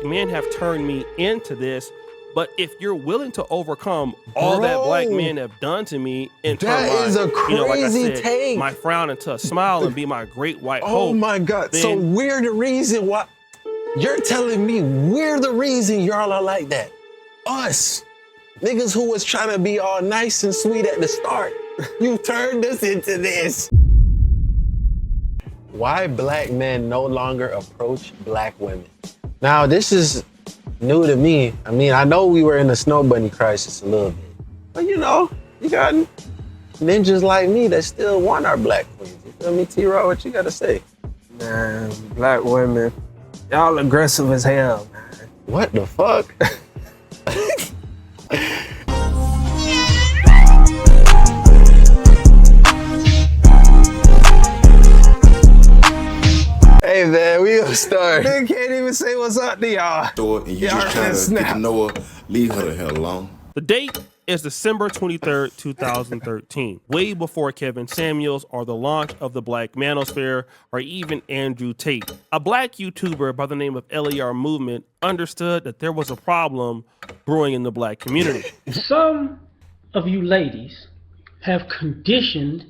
men have turned me into this, but if you're willing to overcome all that black men have done to me and turn that is a crazy like I said, take. my frown into a smile and be my great white hope. Oh my God. So we're the reason why you're telling me we're the reason y'all are like that. Us. Niggas who was trying to be all nice and sweet at the start. You turned us into this. Why black men no longer approach black women? Now, this is new to me. I mean, I know we were in a snow bunny crisis a little bit. But you know, you got ninjas like me that still want our black queens. You feel me, T-Raw? What you gotta say? Man, black women, y'all aggressive as hell, man. What the fuck? Hey man, we gonna start. They can't even say what's up to y'all. And you just trying to get to know her, leave her the hell alone. The date is December 23rd, 2013, way before Kevin Samuels or the launch of the Black Manosphere or even Andrew Tate. A black YouTuber by the name of LER Movement understood that there was a problem brewing in the black community. Some of you ladies have conditioned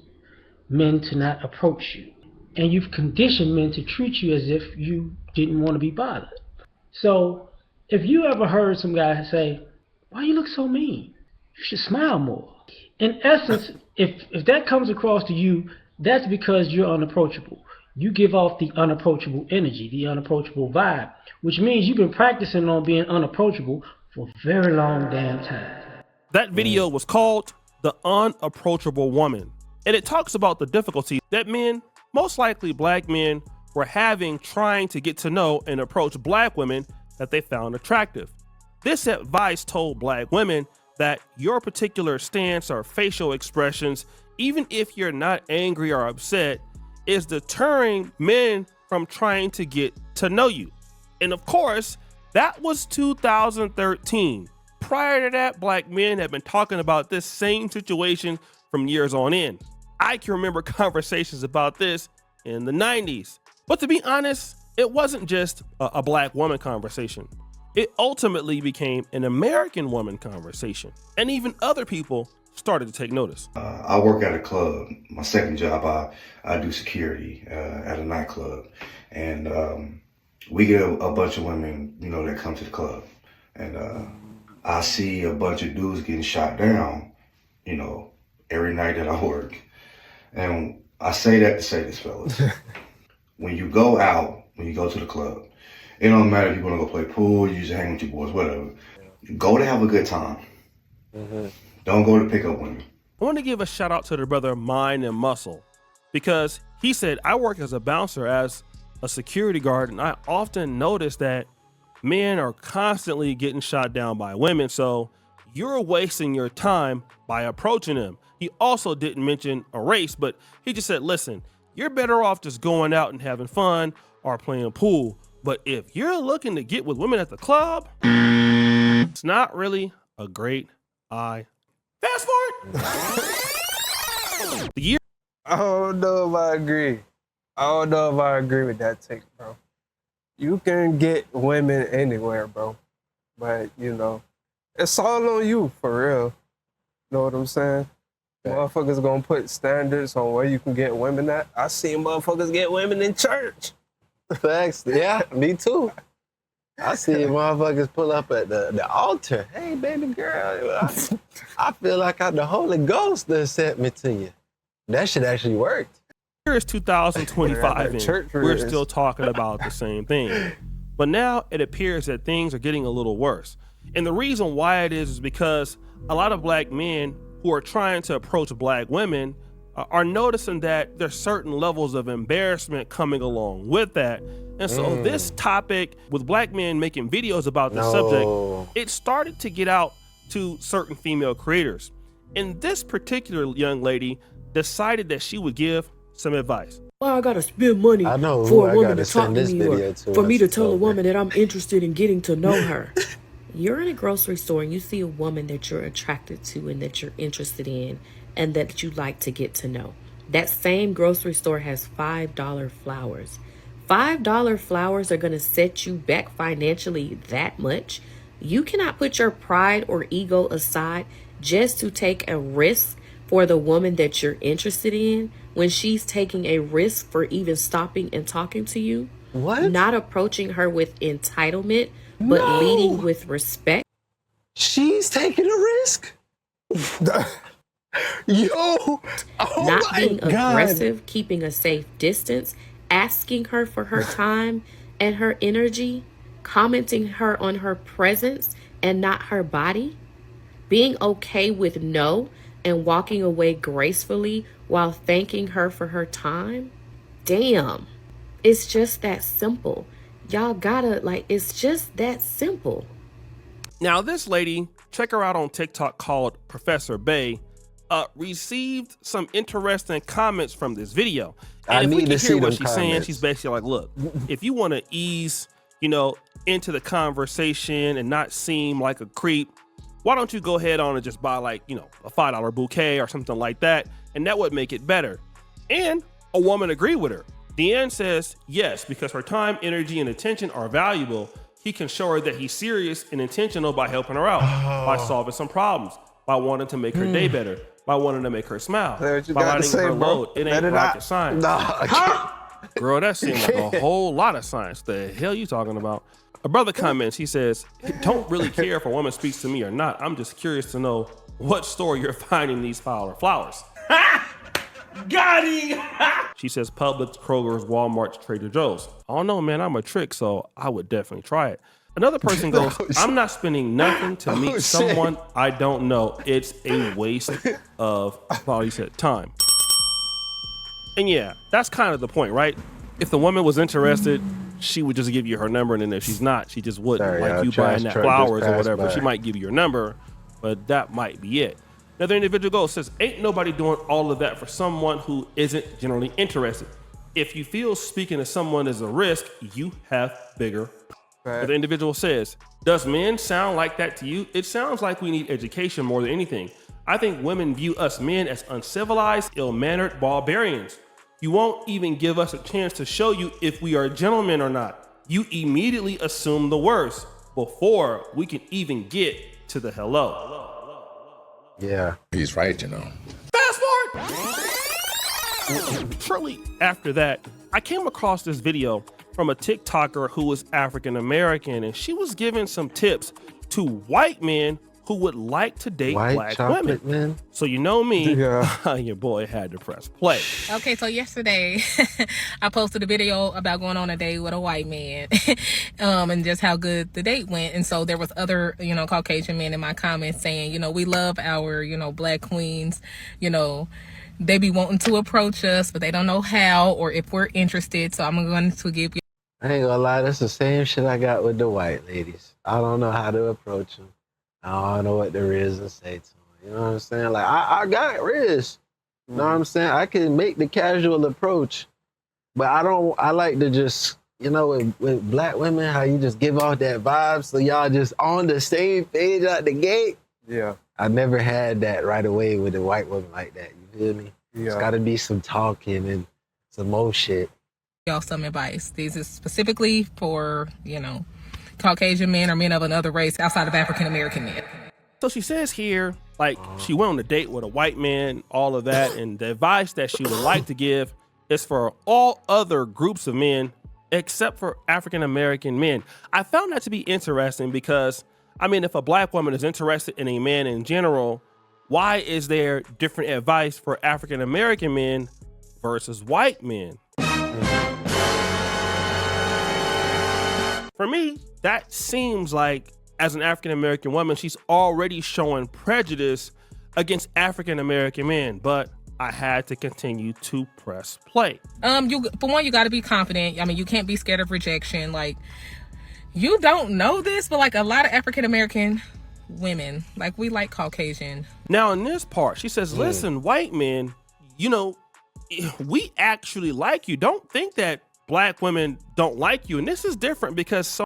men to not approach you. And you've conditioned men to treat you as if you didn't want to be bothered. So if you ever heard some guy say, why you look so mean? You should smile more. In essence, if that comes across to you, that's because you're unapproachable. You give off the unapproachable energy, the unapproachable vibe, which means you've been practicing on being unapproachable for a very long damn time. That video was called The Unapproachable Woman. And it talks about the difficulty that men, most likely black men, were having trying to get to know and approach black women that they found attractive. This advice told black women that your particular stance or facial expressions, even if you're not angry or upset, is deterring men from trying to get to know you. And of course, that was 2013. Prior to that, black men have been talking about this same situation from years on end. I can remember conversations about this in the 90s. But to be honest, it wasn't just a black woman conversation. It ultimately became an American woman conversation. And even other people started to take notice. I work at a club. My second job, I do security at a nightclub. And we get a bunch of women, you know, that come to the club. And I see a bunch of dudes getting shot down, you know, every night that I work. And I say that to say this, fellas. When you go out, when you go to the club, it don't matter if you want to go play pool, you just hang with your boys, whatever. Go to have a good time. Don't go to pick up women. I want to give a shout out to the brother Mind and Muscle, because he said, I work as a bouncer, as a security guard, and I often notice that men are constantly getting shot down by women, so you're wasting your time by approaching them. He also didn't mention a race, but he just said, listen, you're better off just going out and having fun or playing pool. But if you're looking to get with women at the club, it's not really a great idea. Fast forward. The year. I don't know if I agree. I don't know if I agree with that take, bro. You can get women anywhere, bro. But, you know, it's all on you, for real. Know what I'm saying? Motherfuckers gonna put standards on where you can get women at. I seen motherfuckers get women in church. Facts. Yeah, me too. I see motherfuckers pull up at the altar. Hey, baby girl, I feel like the Holy Ghost that sent me to you. That shit actually worked. Here is 2025 and we're still talking about the same thing. But now it appears that things are getting a little worse. And the reason why it is because a lot of black men who are trying to approach black women are noticing that there's certain levels of embarrassment coming along with that. And so this topic with black men making videos about the subject, it started to get out to certain female creators. And this particular young lady decided that she would give some advice. Why I gotta spend money for a woman to talk to me, or for me to tell a woman that I'm interested in getting to know her? You're in a grocery store and you see a woman that you're attracted to and that you're interested in and that you like to get to know. That same grocery store has $5 flowers, $5 flowers are going to set you back financially that much. You cannot put your pride or ego aside just to take a risk for the woman that you're interested in when she's taking a risk for even stopping and talking to you. What? Not approaching her with entitlement, but leading with respect. She's taking a risk? Yo! Oh not being God. aggressive, keeping a safe distance, asking her for her time and her energy, commenting her on her presence and not her body, being okay with no and walking away gracefully while thanking her for her time. Damn. It's just that simple. Y'all gotta, like, it's just that simple. Now, this lady, check her out on TikTok, called Professor Bay, received some interesting comments from this video. And if we can hear what she's saying, she's basically like, look, if you want to ease, into the conversation and not seem like a creep, why don't you go ahead on and just buy like, a $5 bouquet or something like that, and that would make it better. And a woman agreed with her. Deanne says, yes, because her time, energy, and attention are valuable. He can show her that he's serious and intentional by helping her out, by solving some problems, by wanting to make her day better, by wanting to make her smile, by lighting her load. It ain't rocket science. Girl, that seems like a whole lot of science. The hell you talking about? A brother comments, he says, don't really care if a woman speaks to me or not. I'm just curious to know what store you're finding these flowers. Got him! She says Publix, Kroger's, Walmart's, Trader Joe's. I don't know, man, I'm a trick, so I would definitely try it. Another person goes, I'm not spending nothing to meet someone I don't know. It's a waste of, he said, time. And yeah, that's kind of the point, right? If the woman was interested, she would just give you her number, and then if she's not, she just wouldn't. Like you buying that flowers or whatever, she might give you your number, but that might be it. Another individual goes, says, ain't nobody doing all of that for someone who isn't generally interested. If you feel speaking to someone is a risk, you have bigger. Another individual says, does men sound like that to you? It sounds like we need education more than anything. I think women view us men as uncivilized, ill-mannered barbarians. You won't even give us a chance to show you if we are gentlemen or not. You immediately assume the worst before we can even get to the hello. Yeah. He's right, Fast forward! Shortly after that, I came across this video from a TikToker who was African American, and she was giving some tips to white men who would like to date black women. Man. So you know me, your boy had to press play. Okay, so yesterday I posted a video about going on a date with a white man and just how good the date went. And so there was other, Caucasian men in my comments saying, we love our, black queens, they be wanting to approach us, but they don't know how or if we're interested. So I'm going to give you. I ain't gonna lie, that's the same shit I got with the white ladies. I don't know how to approach them. I don't know what there is to say to them. You know what I'm saying? Like, I got riz. You know what I'm saying? I can make the casual approach, but I like to just, with black women, how you just give off that vibe so y'all just on the same page out the gate. Yeah. I never had that right away with a white woman like that. You feel me? Yeah. It's gotta be some talking and some more shit. Y'all some advice. This is specifically for, Caucasian men or men of another race outside of African American men. So she says here, like, she went on a date with a white man, all of that, and the advice that she would like to give is for all other groups of men except for African American men. I found that to be interesting because, if a black woman is interested in a man in general, why is there different advice for African American men versus white men? For me, that seems like, as an African American woman, she's already showing prejudice against African American men, but I had to continue to press play. For one, you got to be confident. You can't be scared of rejection. Like, you don't know this, but like a lot of African American women, like, we like Caucasian. Now, in this part, she says, listen, white men, we actually like you. Don't think that black women don't like you. And this is different because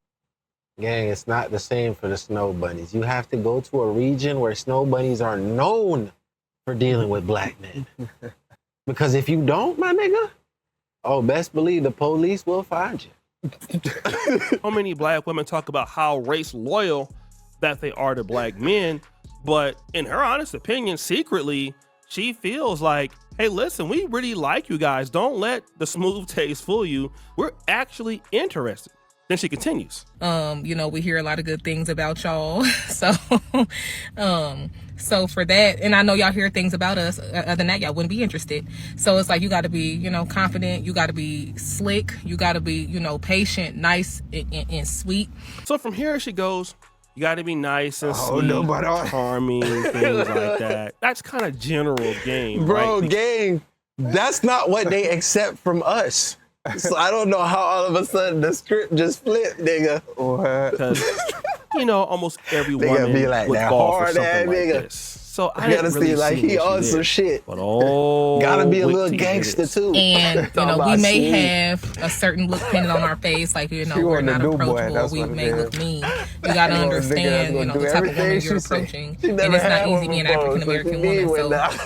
gang, it's not the same for the snow bunnies. You have to go to a region where snow bunnies are known for dealing with black men. Because if you don't, my nigga, Oh, best believe the police will find you. So many black women talk about how race loyal that they are to black men, but in her honest opinion, secretly, she feels like, hey, listen, we really like you guys. Don't let the smooth taste fool you. We're actually interested. Then she continues. We hear a lot of good things about y'all. So for that, and I know y'all hear things about us, other than that, y'all wouldn't be interested. So it's like, you got to be, confident. You got to be slick. You got to be, patient, nice, and sweet. So from here she goes, you got to be nice and sweet, charming, things like that. That's kind of general game, bro, right? gang, that's not what they accept from us. So I don't know how all of a sudden the script just flipped, nigga. Because, almost every woman be like, would that fall for hard something ass like nigga. this. So I gotta didn't really see like he on some shit. But gotta be a little gangster too. And we may have a certain look painted on our face, like we're not approachable. We may look mean. You gotta understand, the type of woman you're approaching, and it's not easy being an African American woman.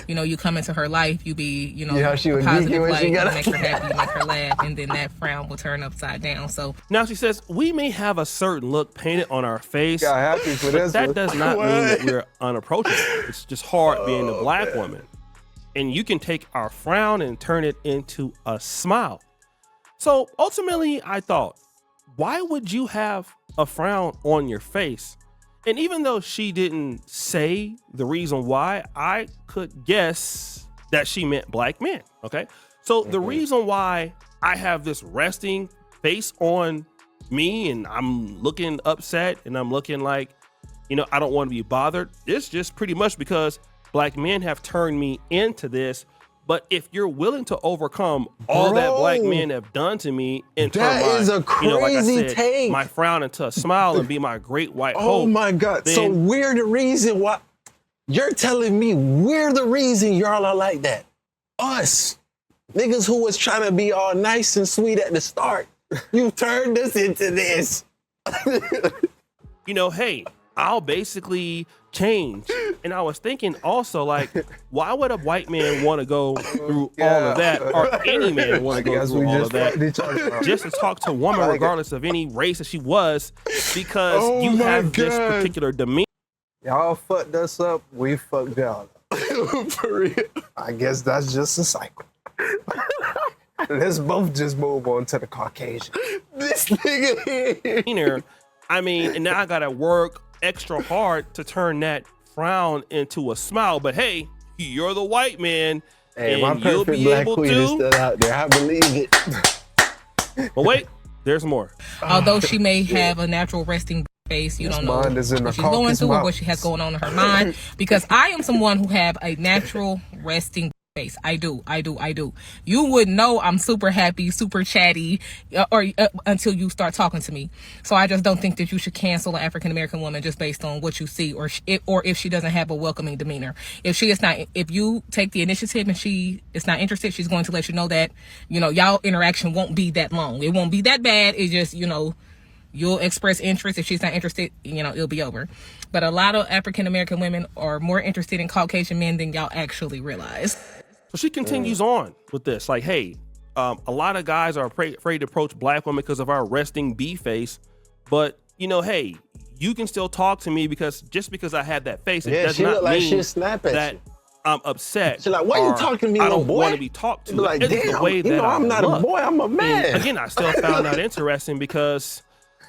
So you come into her life, you be a positive light, you make her happy, you make her laugh, and then that frown will turn upside down. So now she says we may have a certain look painted on our face, got happy for but this that one. does not mean that we're unapproachable. It's just hard being a black woman. And you can take our frown and turn it into a smile. So ultimately, I thought, why would you have a frown on your face? And even though she didn't say the reason why, I could guess that she meant black men, okay? So the reason why I have this resting face on me and I'm looking upset and I'm looking like, I don't want to be bothered. It's just pretty much because black men have turned me into this. But if you're willing to overcome all that black men have done to me and turn a crazy take. my frown into a smile and be my great white hope. Oh my God. So we're the reason why you're telling me we're the reason y'all are like that. Us. Niggas who was trying to be all nice and sweet at the start. You turned us into this. Hey, I'll basically change. And I was thinking also, like, why would a white man want to go through all of that, or any man want to go through all of that, just to talk to a woman, regardless of any race that she was, because you have this particular demeanor. Y'all fucked us up, we fucked y'all up. For real. I guess that's just a cycle. Let's both just move on to the Caucasian. This nigga here. And now I gotta work extra hard to turn that frown into a smile. But hey, you're the white man, and my you'll perfect be black able queen to. is still out there. I believe it. But wait, there's more. Although she may have a natural resting face, you don't know what she's going through or what she has going on in her mind. Because I am someone who have a natural resting face. I do. You would know I'm super happy, super chatty, until you start talking to me. So I just don't think that you should cancel an African American woman just based on what you see, or if she doesn't have a welcoming demeanor. If you take the initiative and she is not interested, she's going to let you know that, y'all interaction won't be that long. It won't be that bad. It's just, you'll express interest. If she's not interested, it'll be over. But a lot of African American women are more interested in Caucasian men than y'all actually realize. So she continues on with this, like, hey, a lot of guys are afraid to approach black women because of our resting B face. But, hey, you can still talk to me because I have that face, it does not mean that I'm upset. She's like, why are you talking to me, I don't boy? want to be talked to. Like, it's the way that I'm not a boy, I'm a man. And again, I still found that interesting because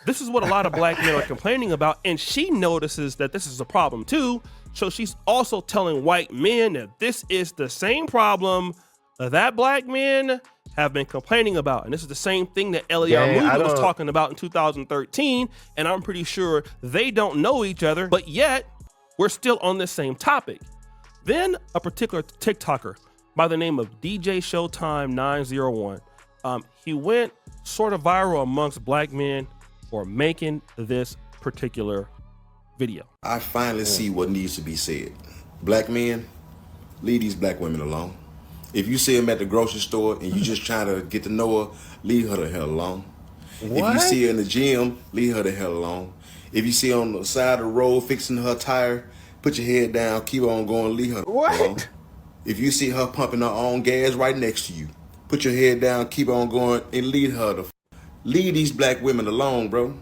this is what a lot of black men are complaining about. And she notices that this is a problem too. So she's also telling white men that this is the same problem that black men have been complaining about. And this is the same thing that Eliyahu was talking about in 2013. And I'm pretty sure they don't know each other, but yet we're still on this same topic. Then a particular TikToker by the name of DJ Showtime 901, he went sort of viral amongst black men for making this particular video. I finally see what needs to be said. Black men, leave these black women alone. If you see them at the grocery store and you just trying to get to know her, leave her the hell alone. What? If you see her in the gym, leave her the hell alone. If you see her on the side of the road fixing her tire, put your head down, keep on going, leave her alone. If you see her pumping her own gas right next to you, Put your head down, keep on going, and leave these black women alone, bro.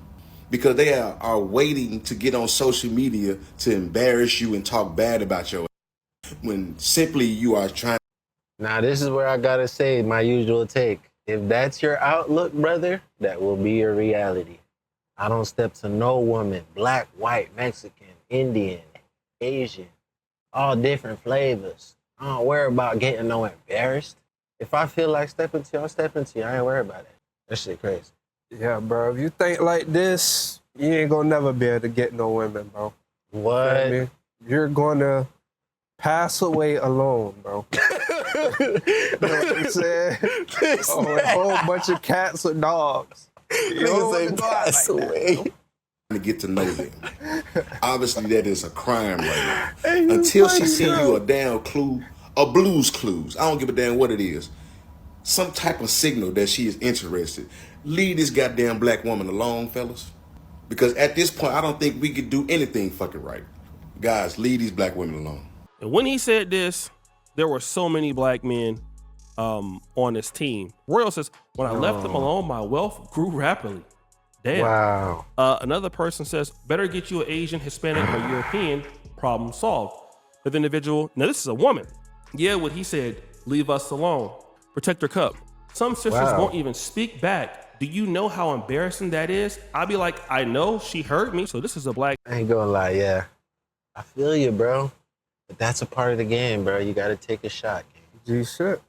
Because they are waiting to get on social media to embarrass you and talk bad about your ass, when simply you are trying. Now, this is where I gotta say my usual take. If that's your outlook, brother, that will be your reality. I don't step to no woman, black, white, Mexican, Indian, Asian, all different flavors. I don't worry about getting no embarrassed. If I feel like stepping to you, I'll step into you. I ain't worried about it. That shit crazy. Yeah, bro. If you think like this, you ain't gonna never be able to get no women, bro. What? You know what I mean? You're gonna pass away alone, bro. You know what I'm saying? Oh, a whole bunch of cats or dogs. You know what I'm pass away. To get to know them. Obviously, that is a crime right now. Until she send you a damn clue, a Blue's Clues. I don't give a damn what it is. Some type of signal that she is interested. Leave this goddamn black woman alone, fellas. Because at this point, I don't think we could do anything fucking right. Guys, leave these black women alone. And when he said this, there were so many black men on his team. Royal says, when I left them alone, my wealth grew rapidly. Damn. Wow. Another person says, better get you an Asian, Hispanic, or European, problem solved. The individual, now this is a woman. Yeah, what he said, leave us alone. Protect her cup. Some sisters won't even speak back. Do you know how embarrassing that is? I'll be like, I know, she heard me. So this is a black. I ain't gonna lie, yeah. I feel you, bro. But that's a part of the game, bro. You gotta take a shot. G-shit.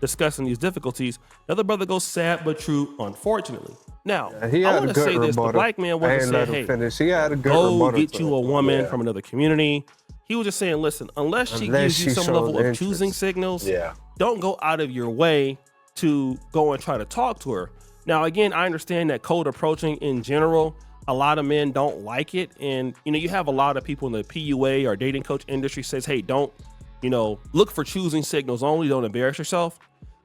Discussing these difficulties. Another brother goes, sad but true, unfortunately. Now, yeah, I want to say this. The black man wasn't saying, hey, he had a good go get you a woman from another community. He was just saying, listen, unless she gives you some level of choosing signals, don't go out of your way to go and try to talk to her. Now, again, I understand that cold approaching in general, a lot of men don't like it. And, you know, you have a lot of people in the PUA or dating coach industry says, hey, don't, you know, look for choosing signals only, don't embarrass yourself.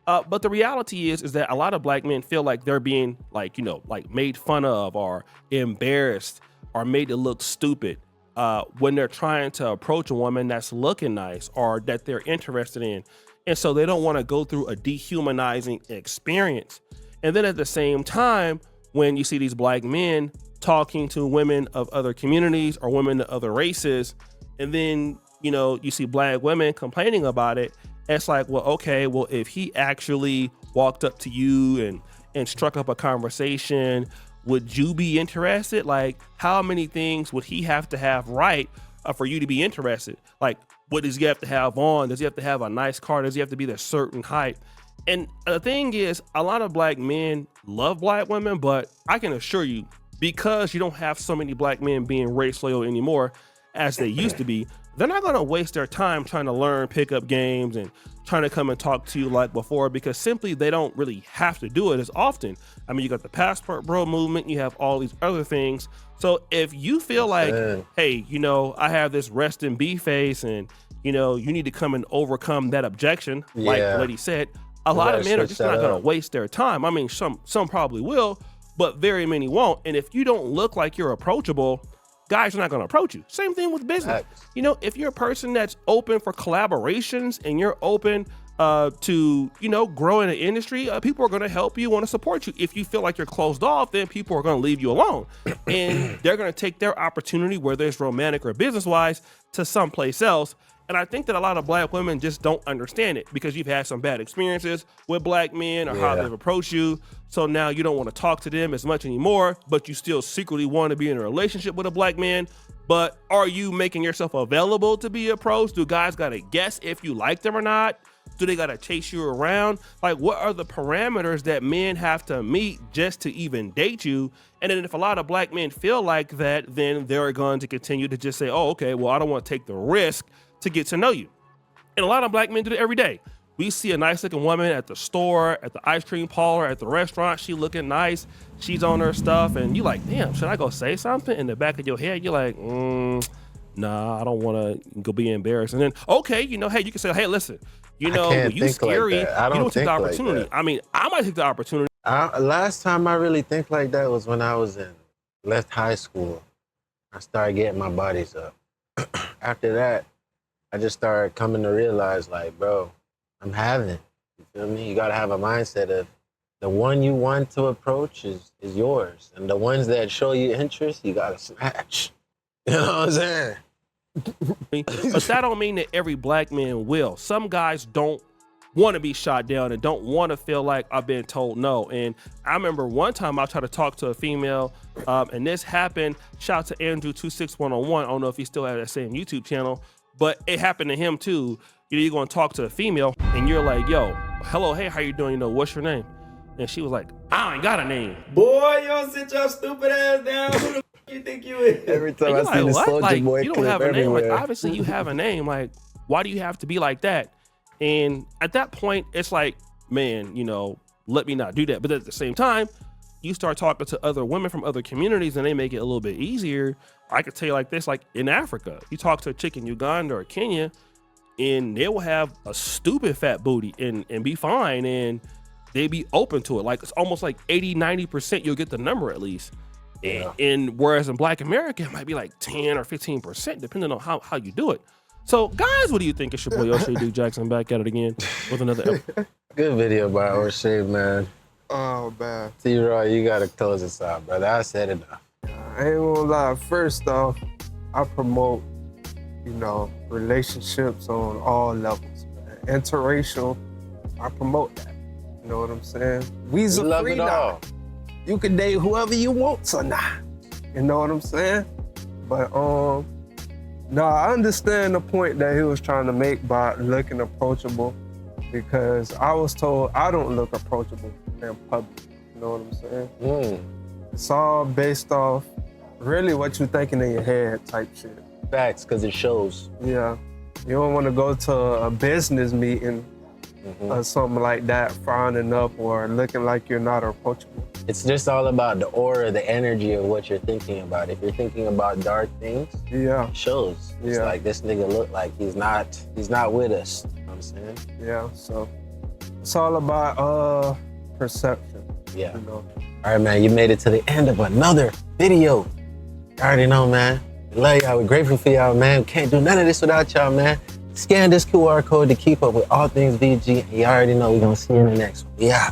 But the reality is that a lot of black men feel like they're being like, you know, like made fun of or embarrassed or made to look stupid when they're trying to approach a woman that's looking nice or that they're interested in. And so they don't want to go through a dehumanizing experience. And then at the same time, when you see these black men talking to women of other communities or women of other races, and then, you know, you see black women complaining about it, it's like, well, okay, well, if he actually walked up to you and struck up a conversation, would you be interested? Like, how many things would he have to have right for you to be interested? Like, what does he have to have on? Does he have to have a nice car? Does he have to be a certain height? And the thing is, a lot of black men love black women, but I can assure you, because you don't have so many black men being race loyal anymore as they used to be, they're not going to waste their time trying to learn pickup games and trying to come and talk to you like before, because simply they don't really have to do it as often. I mean, you got the passport bro movement, you have all these other things. So if you feel like, hey, you know, I have this rest in B face and, you know, you need to come and overcome that objection, like the lady said, a lot of men are just not going to waste their time. I mean, some probably will, but very many won't. And if you don't look like you're approachable, guys are not going to approach you. Same thing with business. You know, if you're a person that's open for collaborations and you're open to, you know, grow in the industry, people are going to help you, want to support you. If you feel like you're closed off, then people are going to leave you alone. And they're going to take their opportunity, whether it's romantic or business-wise, to someplace else. And I think that a lot of black women just don't understand it because you've had some bad experiences with black men or how they've approached you. So now you don't want to talk to them as much anymore, but you still secretly want to be in a relationship with a black man. But are you making yourself available to be approached? Do guys got to guess if you like them or not? Do they got to chase you around? Like, what are the parameters that men have to meet just to even date you? And then if a lot of black men feel like that, then they're going to continue to just say, oh, okay, well, I don't want to take the risk to get to know you. And a lot of black men do it every day. We see a nice looking woman at the store, at the ice cream parlor, at the restaurant. She looking nice. She's on her stuff. And you like, damn, should I go say something? In the back of your head, you're like, nah, I don't want to go be embarrassed. And then, okay, you know, hey, you can say, hey, listen, you know, when you scary, you don't take the opportunity. Like, I mean, I might take the opportunity. Last time I really think like that was when I was left high school. I started getting my bodies up. After that, I just started coming to realize, like, bro, I'm having. You feel me? You gotta have a mindset of the one you want to approach is yours. And the ones that show you interest, you gotta smash. You know what I'm saying? But that don't mean that every black man will. Some guys don't want to be shot down and don't want to feel like I've been told no. And I remember one time I tried to talk to a female, and this happened. Shout out to Andrew26101. I don't know if he still has that same YouTube channel, but it happened to him too. You're going to talk to a female and you're like, yo, hello, hey, how you doing? You know, what's your name? And she was like, I ain't got a name. Boy, you don't sit your stupid ass down. Who the f you think you is? Every time I see this Soulja Boy you don't have a name. everywhere. Like, obviously you have a name. Like, why do you have to be like that? And at that point, it's like, man, you know, let me not do that. But at the same time, you start talking to other women from other communities and they make it a little bit easier. I could tell you like this, like in Africa, you talk to a chick in Uganda or Kenya and they will have a stupid fat booty and be fine. And they be open to it. Like it's almost like 80-90% you'll get the number at least. Yeah. And whereas in Black America, it might be like 10 or 15%, depending on how you do it. So guys, what do you think? It's your boy O'Shea Duke Jackson back at it again with another episode. Good video by O'Shea, man. Oh, man. T-Roy, you gotta close this out, brother. I said enough. I ain't gonna lie. First off, I promote, you know, relationships on all levels, man. Interracial, I promote that. You know what I'm saying? We's a free now. You can date whoever you want or not. You know what I'm saying? But no, I understand the point that he was trying to make by looking approachable, because I was told I don't look approachable in public. You know what I'm saying? It's all based off really what you're thinking in your head type shit. Facts, because it shows. Yeah. You don't want to go to a business meeting or something like that, frowning up or looking like you're not approachable. It's just all about the aura, the energy of what you're thinking about. If you're thinking about dark things, yeah, it shows. It's like this nigga look like he's not with us. You know what I'm saying? Yeah, so it's all about perception. Yeah. You know? All right, man, you made it to the end of another video. You already know, man. We love y'all. We're grateful for y'all, man. We can't do none of this without y'all, man. Scan this QR code to keep up with all things VG. You already know we're gonna see you in the next one. Yeah.